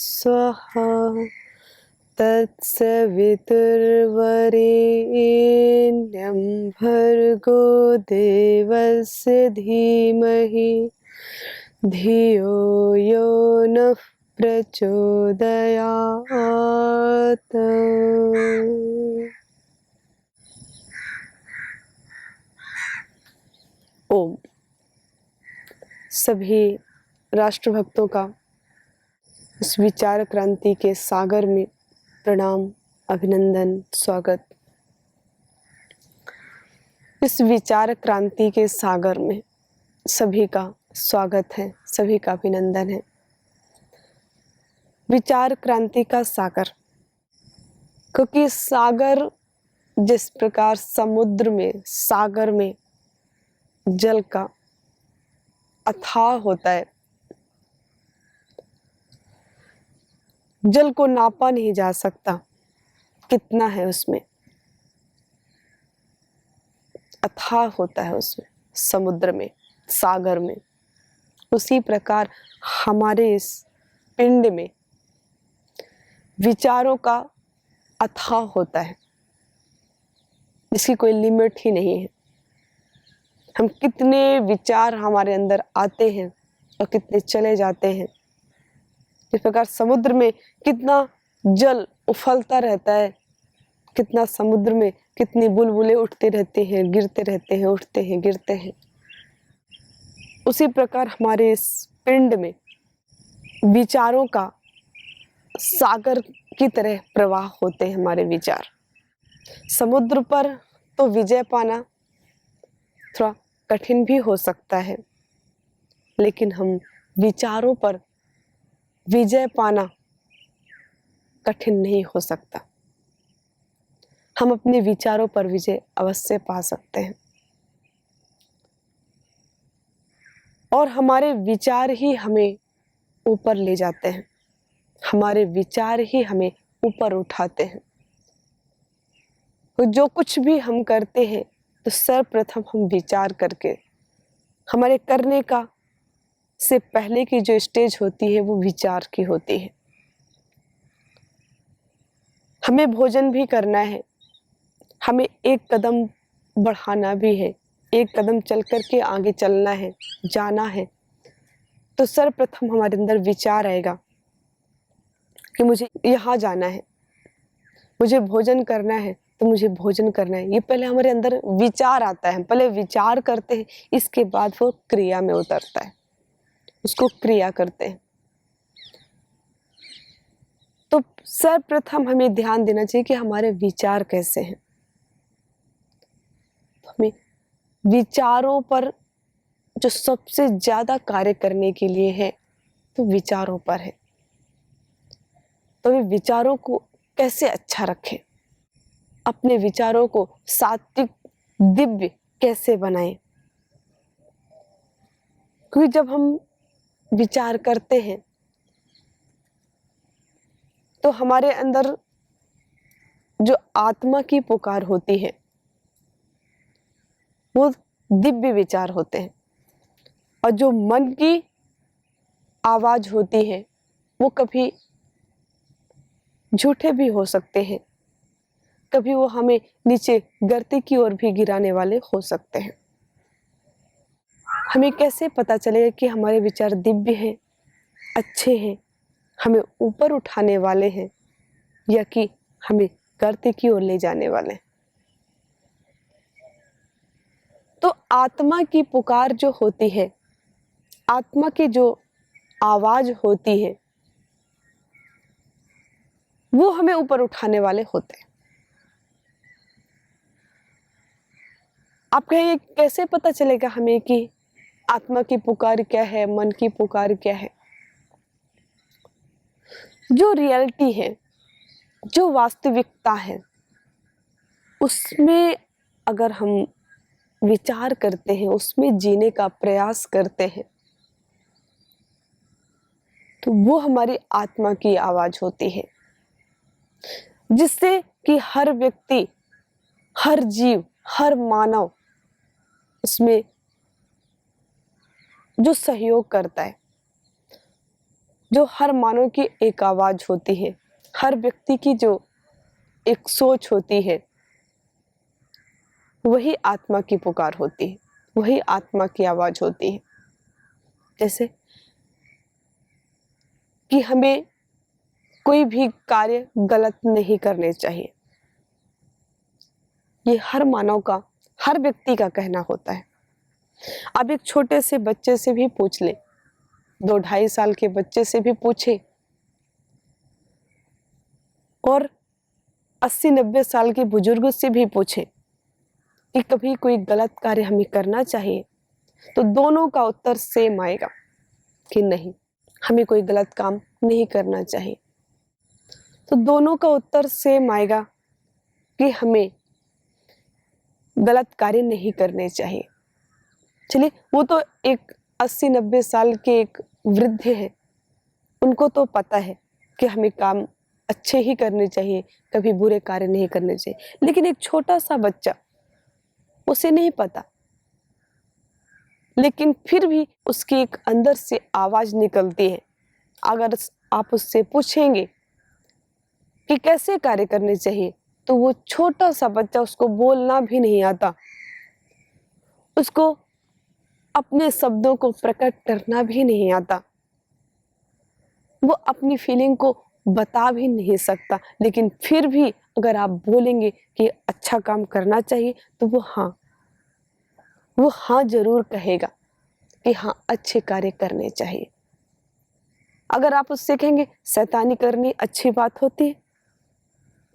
स्वाहा तत्सवितुर्वरेण्यं भर्गो देवस्य धीमहि धियो यो नः प्रचोदयात्। ओम। सभी राष्ट्रभक्तों का इस विचार क्रांति के सागर में प्रणाम, अभिनंदन, स्वागत। इस विचार क्रांति के सागर में सभी का स्वागत है, सभी का अभिनंदन है। विचार क्रांति का सागर, क्योंकि सागर जिस प्रकार समुद्र में, सागर में जल का अथाह होता है, जल को नापा नहीं जा सकता कितना है उसमें, अथाह होता है उसमें, समुद्र में, सागर में। उसी प्रकार हमारे इस पिंड में विचारों का अथाह होता है, जिसकी कोई लिमिट ही नहीं है। हम कितने विचार हमारे अंदर आते हैं और कितने चले जाते हैं। इस प्रकार समुद्र में कितना जल उफलता रहता है, कितना समुद्र में कितनी बुलबुलें उठते रहते हैं, गिरते रहते हैं, उठते हैं, गिरते हैं। उसी प्रकार हमारे इस पिंड में विचारों का सागर की तरह प्रवाह होते हैं हमारे विचार। समुद्र पर तो विजय पाना थोड़ा कठिन भी हो सकता है, लेकिन हम विचारों पर विजय पाना कठिन नहीं हो सकता। हम अपने विचारों पर विजय अवश्य पा सकते हैं, और हमारे विचार ही हमें ऊपर ले जाते हैं, हमारे विचार ही हमें ऊपर उठाते हैं। तो जो कुछ भी हम करते हैं तो सर्वप्रथम हम विचार करके, हमारे करने का से पहले की जो स्टेज होती है वो विचार की होती है। हमें भोजन भी करना है, हमें एक कदम बढ़ाना भी है, एक कदम चल करके आगे चलना है, जाना है, तो सर्वप्रथम हमारे अंदर विचार आएगा कि मुझे यहाँ जाना है, मुझे भोजन करना है, तो मुझे भोजन करना है। ये पहले हमारे अंदर विचार आता है, हम पहले विचार करते हैं, इसके बाद वो क्रिया में उतरता है, उसको क्रिया करते हैं। तो सर्वप्रथम हमें ध्यान देना चाहिए कि हमारे विचार कैसे हैं। हमें विचारों पर जो सबसे ज्यादा कार्य करने के लिए है तो विचारों पर है। तो वे विचारों को कैसे अच्छा रखें, अपने विचारों को सात्विक दिव्य कैसे बनाएं। क्योंकि जब हम विचार करते हैं तो हमारे अंदर जो आत्मा की पुकार होती है वो दिव्य विचार होते हैं, और जो मन की आवाज होती है वो कभी झूठे भी हो सकते हैं, कभी वो हमें नीचे गर्ती की ओर भी गिराने वाले हो सकते हैं। हमें कैसे पता चलेगा कि हमारे विचार दिव्य हैं, अच्छे हैं, हमें ऊपर उठाने वाले हैं, या कि हमें गर्ती की ओर ले जाने वाले हैं? तो आत्मा की पुकार जो होती है, आत्मा की जो आवाज होती है, वो हमें ऊपर उठाने वाले होते हैं। आप कहेंगे कैसे पता चलेगा हमें कि आत्मा की पुकार क्या है, मन की पुकार क्या है? जो रियलिटी है, जो वास्तविकता है, उसमें अगर हम विचार करते हैं, उसमें जीने का प्रयास करते हैं, तो वो हमारी आत्मा की आवाज होती है, जिससे कि हर व्यक्ति, हर जीव, हर मानव उसमें जो सहयोग करता है, जो हर मानव की एक आवाज होती है, हर व्यक्ति की जो एक सोच होती है, वही आत्मा की पुकार होती है, वही आत्मा की आवाज होती है। जैसे कि हमें कोई भी कार्य गलत नहीं करने चाहिए, ये हर मानव का, हर व्यक्ति का कहना होता है। आप एक छोटे से बच्चे से भी पूछ लें, 2-2.5 साल के बच्चे से भी पूछे, और 80-90 साल के बुजुर्ग से भी पूछे कि कभी कोई गलत कार्य हमें करना चाहिए, तो दोनों का उत्तर सेम आएगा कि नहीं, हमें कोई गलत काम नहीं करना चाहिए। तो दोनों का उत्तर सेम आएगा कि हमें गलत कार्य नहीं करने चाहिए। चलिए, वो तो एक 80-90 साल के एक वृद्ध हैं, उनको तो पता है कि हमें काम अच्छे ही करने चाहिए, कभी बुरे कार्य नहीं करने चाहिए। लेकिन एक छोटा सा बच्चा, उसे नहीं पता, लेकिन फिर भी उसकी एक अंदर से आवाज निकलती है। अगर आप उससे पूछेंगे कि कैसे कार्य करने चाहिए, तो वो छोटा सा बच्चा, उसको बोलना भी नहीं आता, उसको अपने शब्दों को प्रकट करना भी नहीं आता, वो अपनी फीलिंग को बता भी नहीं सकता, लेकिन फिर भी अगर आप बोलेंगे कि अच्छा काम करना चाहिए, तो वो हाँ जरूर कहेगा कि हाँ, अच्छे कार्य करने चाहिए। अगर आप उससे कहेंगे शैतानी करनी अच्छी बात होती है,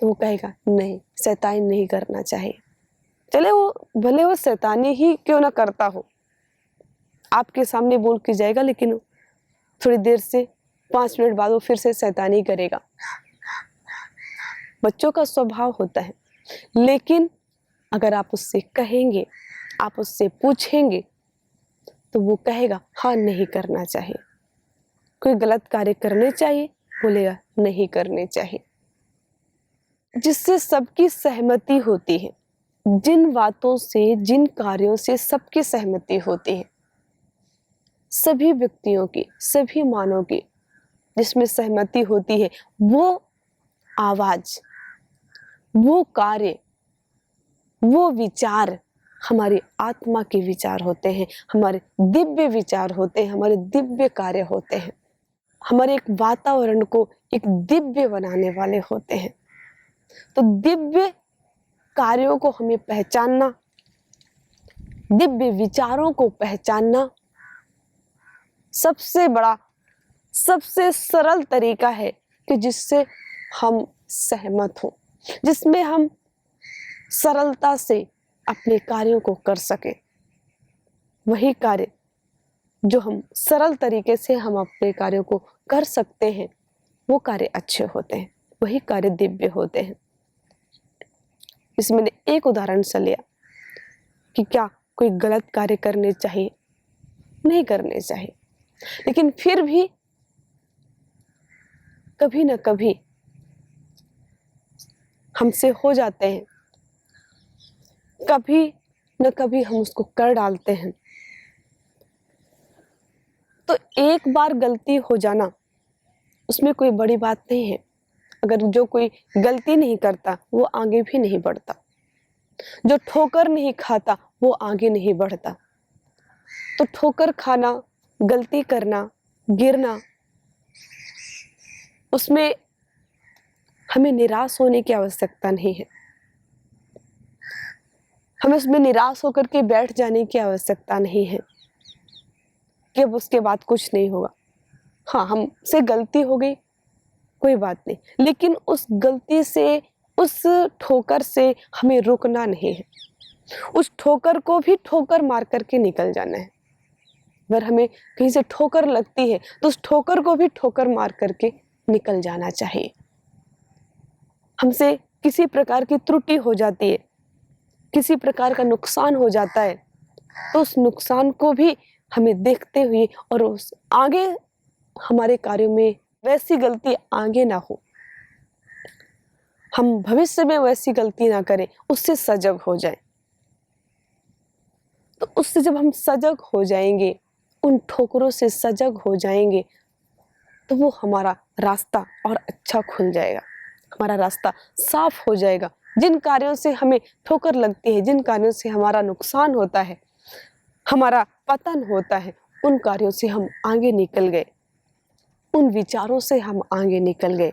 तो वो कहेगा नहीं, शैतानी नहीं करना चाहिए। चले, वो भले वो शैतानी ही क्यों ना करता हो, आपके सामने बोल के जाएगा, लेकिन थोड़ी देर से 5 मिनट बाद वो फिर से शैतानी करेगा। बच्चों का स्वभाव होता है। लेकिन अगर आप उससे कहेंगे, आप उससे पूछेंगे, तो वो कहेगा हाँ, नहीं करना चाहिए। कोई गलत कार्य करने चाहिए, बोलेगा नहीं करने चाहिए। जिससे सबकी सहमति होती है, जिन बातों से, जिन कार्यों से सबकी सहमति होती है, सभी व्यक्तियों की, सभी मानव की जिसमें सहमति होती है, वो आवाज, वो कार्य, वो विचार हमारी आत्मा के विचार होते हैं, हमारे दिव्य विचार होते हैं, हमारे दिव्य कार्य होते हैं, हमारे एक वातावरण को एक दिव्य बनाने वाले होते हैं। तो दिव्य कार्यों को हमें पहचानना, दिव्य विचारों को पहचानना सबसे बड़ा, सबसे सरल तरीका है कि जिससे हम सहमत हों, जिसमें हम सरलता से अपने कार्यों को कर सके। वही कार्य जो हम सरल तरीके से हम अपने कार्यों को कर सकते हैं, वो कार्य अच्छे होते हैं, वही कार्य दिव्य होते हैं। इसमें मैंने एक उदाहरण से लिया कि क्या कोई गलत कार्य करने चाहिए, नहीं करने चाहिए, लेकिन फिर भी कभी ना कभी हमसे हो जाते हैं, कभी न कभी हम उसको कर डालते हैं। तो एक बार गलती हो जाना, उसमें कोई बड़ी बात नहीं है। अगर जो कोई गलती नहीं करता, वो आगे भी नहीं बढ़ता। जो ठोकर नहीं खाता, वो आगे नहीं बढ़ता। तो ठोकर खाना, गलती करना, गिरना, उसमें हमें निराश होने की आवश्यकता नहीं है। हमें उसमें निराश होकर के बैठ जाने की आवश्यकता नहीं है कि अब उसके बाद कुछ नहीं होगा। हाँ, हमसे गलती हो गई, कोई बात नहीं, लेकिन उस गलती से, उस ठोकर से हमें रुकना नहीं है। उस ठोकर को भी ठोकर मार करके निकल जाना है। अगर हमें कहीं से ठोकर लगती है, तो उस ठोकर को भी ठोकर मार करके निकल जाना चाहिए। हमसे किसी प्रकार की त्रुटि हो जाती है, किसी प्रकार का नुकसान हो जाता है, तो उस नुकसान को भी हमें देखते हुए और उस आगे हमारे कार्यों में वैसी गलती आगे ना हो, हम भविष्य में वैसी गलती ना करें, उससे सजग हो जाएं। तो उससे जब हम सजग हो जाएंगे, उन ठोकरों से सजग हो जाएंगे, तो वो हमारा रास्ता और अच्छा खुल जाएगा, हमारा रास्ता साफ हो जाएगा। जिन कार्यों से हमें ठोकर लगती है, जिन कार्यों से हमारा नुकसान होता है, हमारा पतन होता है, उन कार्यों से हम आगे निकल गए, उन विचारों से हम आगे निकल गए,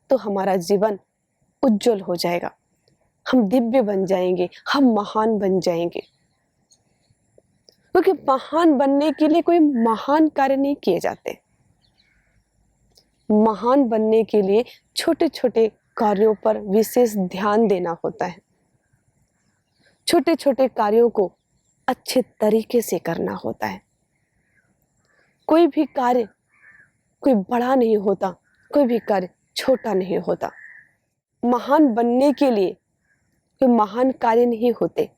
तो हमारा जीवन उज्जवल हो जाएगा, हम दिव्य बन जाएंगे, हम महान बन जाएंगे। क्योंकि महान बनने के लिए कोई महान कार्य नहीं किए जाते। महान बनने के लिए छोटे छोटे कार्यों पर विशेष ध्यान देना होता है, छोटे छोटे कार्यों को अच्छे तरीके से करना होता है। कोई भी कार्य कोई बड़ा नहीं होता, कोई भी कार्य छोटा नहीं होता। महान बनने के लिए कोई महान कार्य नहीं होते।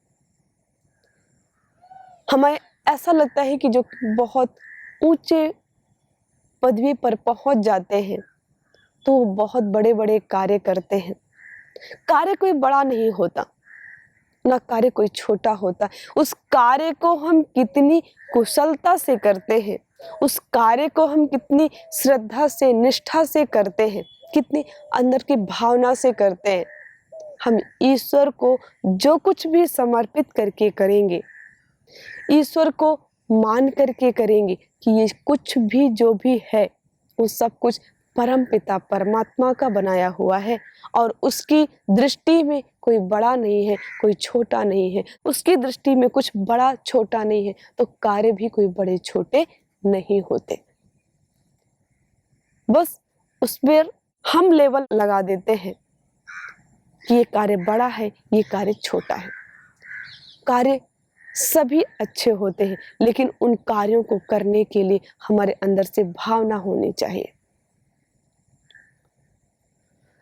हमें ऐसा लगता है कि जो बहुत ऊंचे पदवी पर पहुंच जाते हैं तो वो बहुत बड़े बड़े कार्य करते हैं। कार्य कोई बड़ा नहीं होता, ना कार्य कोई छोटा होता। उस कार्य को हम कितनी कुशलता से करते हैं, उस कार्य को हम कितनी श्रद्धा से, निष्ठा से करते हैं, कितनी अंदर की भावना से करते हैं। हम ईश्वर को जो कुछ भी समर्पित करके करेंगे, ईश्वर को मान करके करेंगे कि ये कुछ भी जो भी है वो सब कुछ परम पिता परमात्मा का बनाया हुआ है और उसकी दृष्टि में कोई बड़ा नहीं है, कोई छोटा नहीं है। उसकी दृष्टि में कुछ बड़ा छोटा नहीं है, तो कार्य भी कोई बड़े छोटे नहीं होते। बस उस पर हम लेवल लगा देते हैं कि ये कार्य बड़ा है, ये कार्य छोटा है। कार्य सभी अच्छे होते हैं, लेकिन उन कार्यों को करने के लिए हमारे अंदर से भावना होनी चाहिए।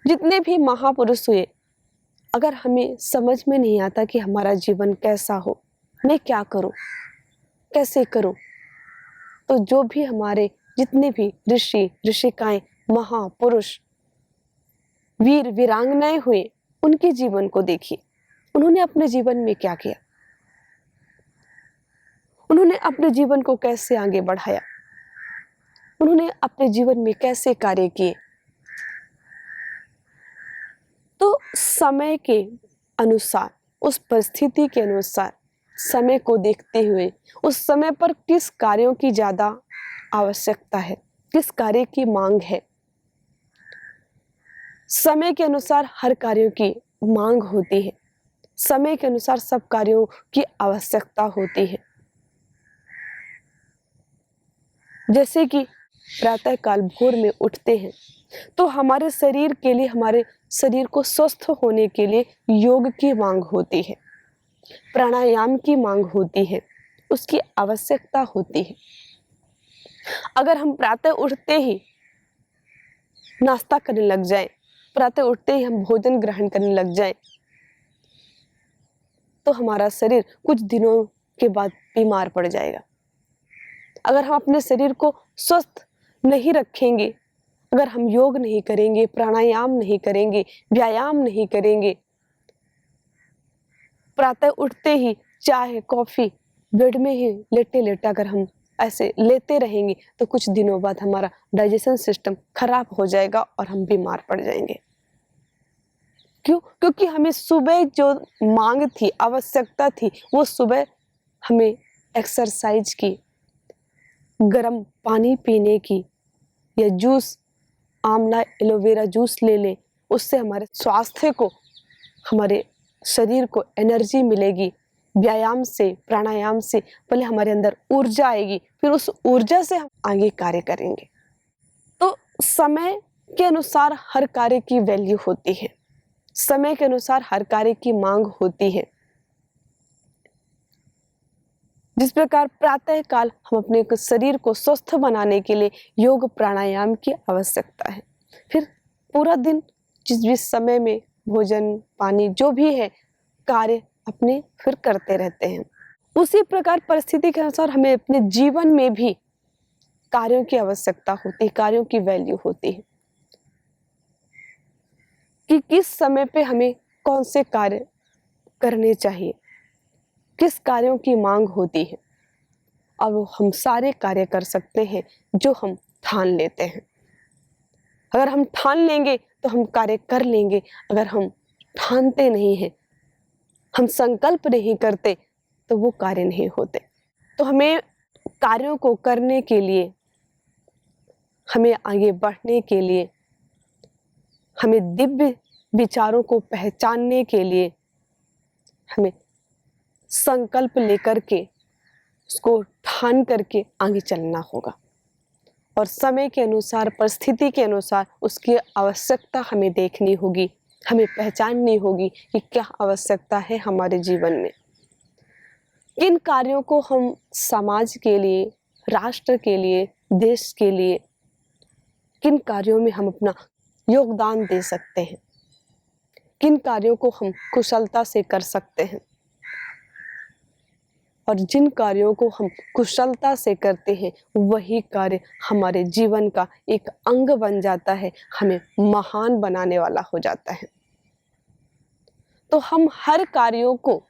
जितने भी महापुरुष हुए, अगर हमें समझ में नहीं आता कि हमारा जीवन कैसा हो, मैं क्या करूं, कैसे करूं, तो जो भी हमारे जितने भी ऋषि ऋषिकाएं, महापुरुष, वीर वीरांगनाएं हुए, उनके जीवन को देखिए। उन्होंने अपने जीवन में क्या किया, उन्होंने अपने जीवन को कैसे आगे बढ़ाया, उन्होंने अपने जीवन में कैसे कार्य किए। तो समय के अनुसार, उस परिस्थिति के अनुसार, समय को देखते हुए उस समय पर किस कार्यों की ज्यादा आवश्यकता है, किस कार्य की मांग है, समय के अनुसार हर कार्यों की मांग होती है, समय के अनुसार सब कार्यों की आवश्यकता होती है। जैसे कि प्रातः काल भोर में उठते हैं तो हमारे शरीर के लिए, हमारे शरीर को स्वस्थ होने के लिए योग की मांग होती है, प्राणायाम की मांग होती है, उसकी आवश्यकता होती है। अगर हम प्रातः उठते ही नाश्ता करने लग जाएं, प्रातः उठते ही हम भोजन ग्रहण करने लग जाएं, तो हमारा शरीर कुछ दिनों के बाद बीमार पड़ जाएगा। अगर हम अपने शरीर को स्वस्थ नहीं रखेंगे, अगर हम योग नहीं करेंगे, प्राणायाम नहीं करेंगे, व्यायाम नहीं करेंगे, प्रातः उठते ही चाय कॉफी बेड में ही लेटे लेटे अगर हम ऐसे लेते रहेंगे तो कुछ दिनों बाद हमारा डाइजेशन सिस्टम खराब हो जाएगा और हम बीमार पड़ जाएंगे। क्यों? क्योंकि हमें सुबह जो मांग थी, आवश्यकता थी, वो सुबह हमें एक्सरसाइज की, गर्म पानी पीने की, या जूस, आंवला एलोवेरा जूस ले लें, उससे हमारे स्वास्थ्य को, हमारे शरीर को एनर्जी मिलेगी। व्यायाम से, प्राणायाम से पहले हमारे अंदर ऊर्जा आएगी, फिर उस ऊर्जा से हम आगे कार्य करेंगे। तो समय के अनुसार हर कार्य की वैल्यू होती है, समय के अनुसार हर कार्य की मांग होती है। जिस प्रकार प्रातः काल हम अपने शरीर को स्वस्थ बनाने के लिए योग प्राणायाम की आवश्यकता है, फिर पूरा दिन जिस भी समय में भोजन पानी जो भी है कार्य अपने फिर करते रहते हैं। उसी प्रकार परिस्थिति के अनुसार हमें अपने जीवन में भी कार्यों की आवश्यकता होती है, कार्यों की वैल्यू होती है कि किस समय पे हमें कौन से कार्य करने चाहिए, किस कार्यों की मांग होती है। और वो हम सारे कार्य कर सकते हैं जो हम ठान लेते हैं। अगर हम ठान लेंगे तो हम कार्य कर लेंगे, अगर हम ठानते नहीं हैं, हम संकल्प नहीं करते, तो वो कार्य नहीं होते। तो हमें कार्यों को करने के लिए, हमें आगे बढ़ने के लिए, हमें दिव्य विचारों को पहचानने के लिए हमें संकल्प लेकर के उसको ठान करके आगे चलना होगा, और समय के अनुसार, परिस्थिति के अनुसार उसकी आवश्यकता हमें देखनी होगी, हमें पहचाननी होगी कि क्या आवश्यकता है हमारे जीवन में, किन कार्यों को हम समाज के लिए, राष्ट्र के लिए, देश के लिए, किन कार्यों में हम अपना योगदान दे सकते हैं, किन कार्यों को हम कुशलता से कर सकते हैं। और जिन कार्यों को हम कुशलता से करते हैं वही कार्य हमारे जीवन का एक अंग बन जाता है, हमें महान बनाने वाला हो जाता है। तो हम हर कार्यों को,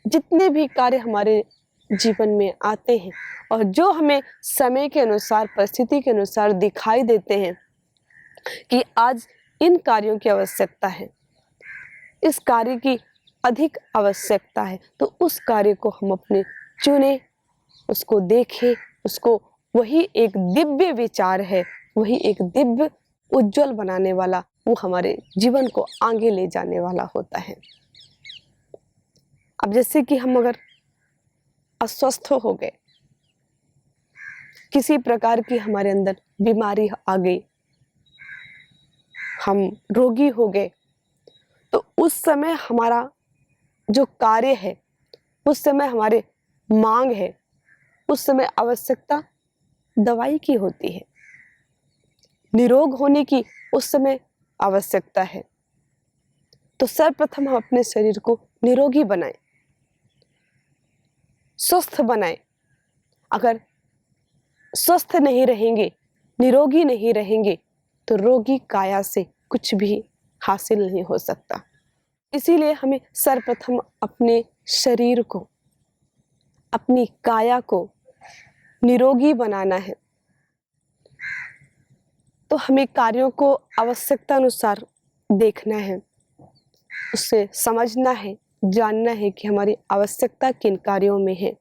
जितने भी कार्य हमारे जीवन में आते हैं और जो हमें समय के अनुसार, परिस्थिति के अनुसार दिखाई देते हैं कि आज इन कार्यों की आवश्यकता है, इस कार्य की अधिक आवश्यकता है, तो उस कार्य को हम अपने चुने, उसको देखें, उसको, वही एक दिव्य विचार है, वही एक दिव्य उज्जवल बनाने वाला, वो हमारे जीवन को आगे ले जाने वाला होता है। अब जैसे कि हम अगर अस्वस्थ हो गए, किसी प्रकार की हमारे अंदर बीमारी आ गई, हम रोगी हो गए, तो उस समय हमारा जो कार्य है, उस समय हमारे मांग है, उस समय आवश्यकता दवाई की होती है, निरोग होने की उस समय आवश्यकता है। तो सर्वप्रथम हम अपने शरीर को निरोगी बनाएं, स्वस्थ बनाएं। अगर स्वस्थ नहीं रहेंगे, निरोगी नहीं रहेंगे, तो रोगी काया से कुछ भी हासिल नहीं हो सकता। इसीलिए हमें सर्वप्रथम अपने शरीर को, अपनी काया को निरोगी बनाना है। तो हमें कार्यों को आवश्यकता अनुसार देखना है, उससे समझना है, जानना है कि हमारी आवश्यकता किन कार्यों में है।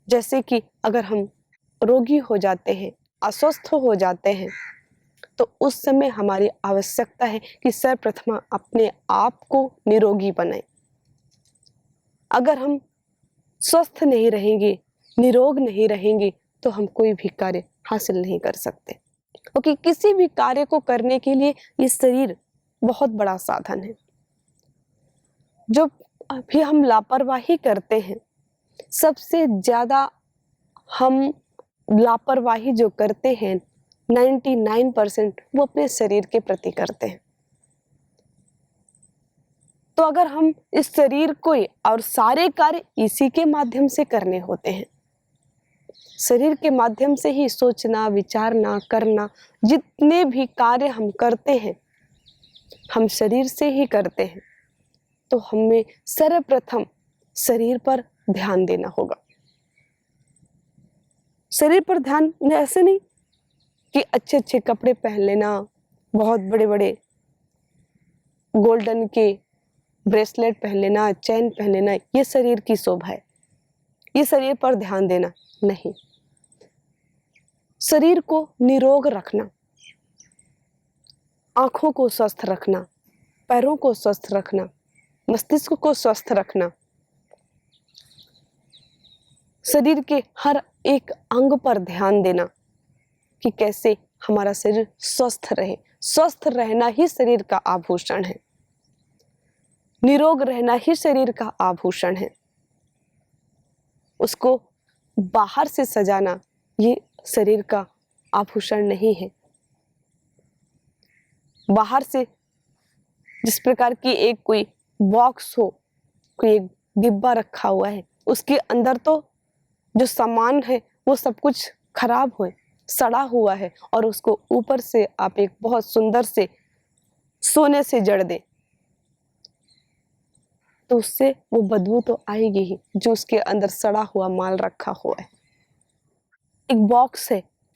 जैसे कि अगर हम रोगी हो जाते हैं, अस्वस्थ हो जाते हैं, तो उस समय हमारी आवश्यकता है कि सर्वप्रथम अपने आप को निरोगी बनाएं। अगर हम स्वस्थ नहीं रहेंगे, निरोग नहीं रहेंगे, तो हम कोई भी कार्य हासिल नहीं कर सकते, क्योंकि किसी भी कार्य को करने के लिए ये शरीर बहुत बड़ा साधन है। जो भी हम लापरवाही करते हैं, सबसे ज्यादा हम लापरवाही जो करते हैं 99% वो अपने शरीर के प्रति करते हैं। तो अगर हम इस शरीर को, और सारे कार्य इसी के माध्यम से करने होते हैं, शरीर के माध्यम से ही सोचना, विचारना, करना, जितने भी कार्य हम करते हैं हम शरीर से ही करते हैं। तो हमें सर्वप्रथम शरीर पर ध्यान देना होगा। शरीर पर ध्यान ऐसे नहीं कि अच्छे अच्छे कपड़े पहन लेना, बहुत बड़े बड़े गोल्डन के ब्रेसलेट पहन लेना, चैन पहन लेना, ये शरीर की शोभा है, ये शरीर पर ध्यान देना नहीं। शरीर को निरोग रखना, आंखों को स्वस्थ रखना, पैरों को स्वस्थ रखना, मस्तिष्क को स्वस्थ रखना, शरीर के हर एक अंग पर ध्यान देना कि कैसे हमारा शरीर स्वस्थ रहे। स्वस्थ रहना ही शरीर का आभूषण है, निरोग रहना ही शरीर का आभूषण है। उसको बाहर से सजाना ये शरीर का आभूषण नहीं है। बाहर से जिस प्रकार की एक कोई बॉक्स हो, कोई एक डिब्बा रखा हुआ है, उसके अंदर तो जो सामान है वो सब कुछ खराब हो, सड़ा हुआ है, और उसको ऊपर से आप एक बहुत सुंदर से सोने से जड़ दें, तो उससे वो बदबू तो आएगी ही, जो उसके अंदर सड़ा हुआ माल रखा हुआ है। एक बॉक्स है,